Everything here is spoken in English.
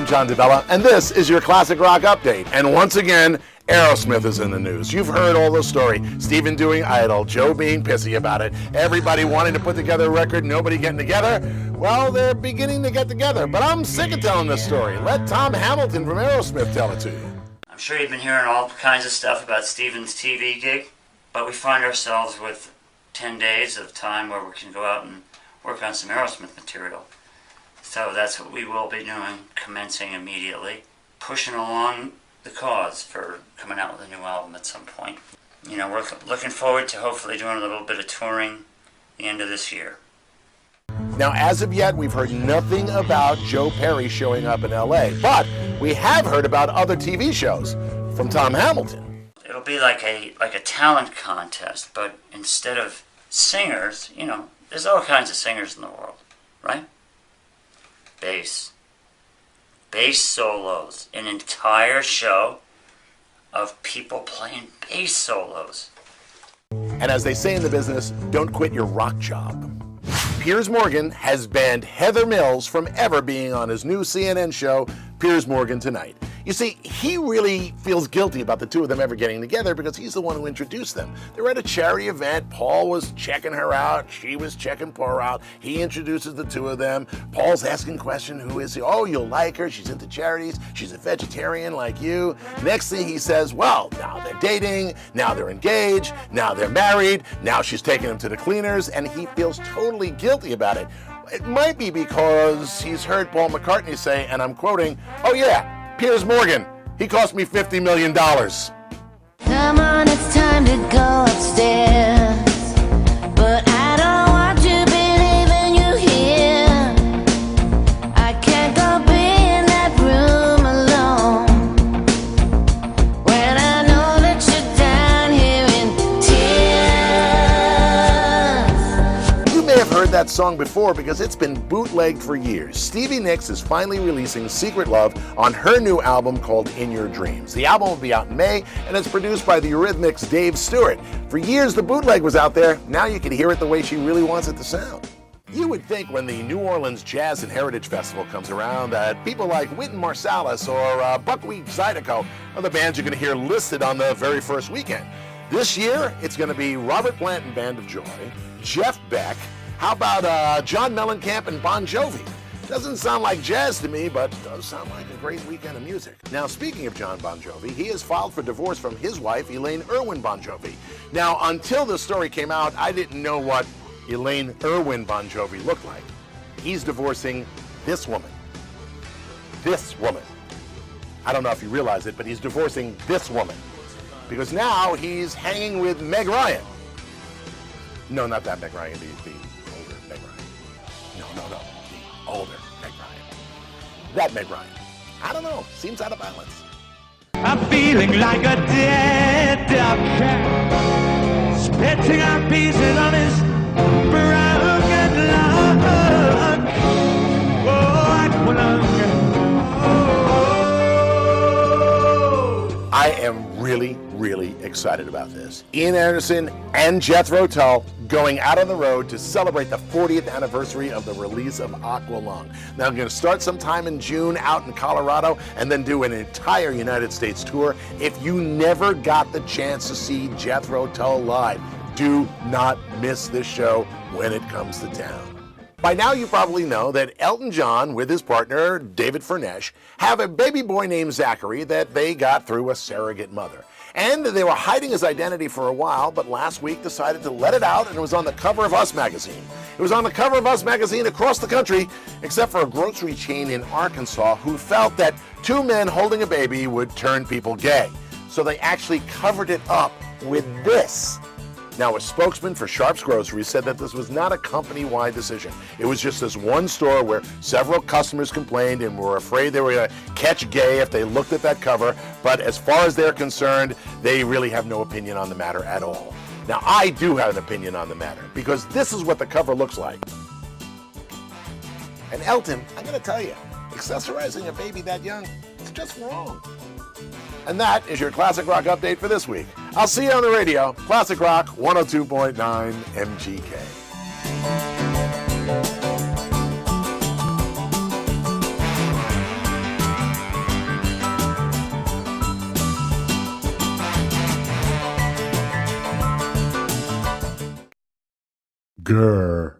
John DeBella, and this is your Classic Rock Update. And once again, Aerosmith is in the news. You've heard all the story. Steven doing Idol, Joe being pissy about it, everybody wanting to put together a record, nobody getting together. Well, they're beginning to get together, but I'm sick of telling this story. Let Tom Hamilton from Aerosmith tell it to you. I'm sure you've been hearing all kinds of stuff about Steven's TV gig, but we find ourselves with 10 days of time where we can go out and work on some Aerosmith material. So that's what we will be doing, commencing immediately, pushing along the cause for coming out with a new album at some point. You know, we're looking forward to hopefully doing a little bit of touring the end of this year. Now, as of yet, we've heard nothing about Joe Perry showing up in LA, but we have heard about other TV shows from Tom Hamilton. It'll be like a talent contest, but instead of singers, you know, there's all kinds of singers in the world, right? Bass solos, an entire show of people playing bass solos. And as they say in the business, don't quit your rock job. Piers Morgan has banned Heather Mills from ever being on his new CNN show, Piers Morgan Tonight. You see, he really feels guilty about the two of them ever getting together because he's the one who introduced them. They were at a charity event. Paul was checking her out. She was checking Paul out. He introduces the two of them. Paul's asking questions, who is he? Oh, you'll like her. She's into charities. She's a vegetarian like you. Next thing he says, well, now they're dating. Now they're engaged. Now they're married. Now she's taking him to the cleaners, and he feels totally guilty about it. It might be because he's heard Paul McCartney say, and I'm quoting, oh yeah, Piers Morgan, he cost me $50 million. Come on, it's time to go upstairs. But I don't want to believe in you here. I can't go be in that room alone when I know that you're down here in tears. You may have heard that song before because it's been bootlegged for years. Stevie Nicks is finally releasing Secret Love on her new album called In Your Dreams. The album will be out in May, and it's produced by the Eurythmics' Dave Stewart. For years, the bootleg was out there. Now you can hear it the way she really wants it to sound. You would think when the New Orleans Jazz and Heritage Festival comes around that people like Wynton Marsalis or Buckwheat Zydeco are the bands you're going to hear listed on the very first weekend. This year, it's going to be Robert Plant and Band of Joy, Jeff Beck, how about John Mellencamp and Bon Jovi? Doesn't sound like jazz to me, but does sound like a great weekend of music. Now, speaking of John Bon Jovi, he has filed for divorce from his wife, Elaine Irwin Bon Jovi. Now, until this story came out, I didn't know what Elaine Irwin Bon Jovi looked like. He's divorcing this woman. This woman. I don't know if you realize it, but he's divorcing this woman. Because now he's hanging with Meg Ryan. No, not that Meg Ryan, the older Meg Ryan. No, the older Meg Ryan. That Meg Ryan. I don't know, seems out of balance. I'm feeling like a dead dog cat, spitting out pieces on his broken lung. Oh, I am really excited about this. Ian Anderson and Jethro Tull going out on the road to celebrate the 40th anniversary of the release of Aqualung. Now, I'm going to start sometime in June out in Colorado and then do an entire United States tour. If you never got the chance to see Jethro Tull live, do not miss this show when it comes to town. By now you probably know that Elton John with his partner David Furnish have a baby boy named Zachary that they got through a surrogate mother. And they were hiding his identity for a while, but last week decided to let it out, and it was on the cover of Us magazine. It was on the cover of Us magazine across the country, except for a grocery chain in Arkansas who felt that two men holding a baby would turn people gay. So they actually covered it up with this. Now, a spokesman for Sharps Grocery said that this was not a company-wide decision. It was just this one store where several customers complained and were afraid they were going to catch gay if they looked at that cover. But as far as they're concerned, they really have no opinion on the matter at all. Now, I do have an opinion on the matter because this is what the cover looks like. And Elton, I'm going to tell you, accessorizing a baby that young, it's just wrong. And that is your Classic Rock update for this week. I'll see you on the radio. Classic Rock 102.9 MGK. Grr.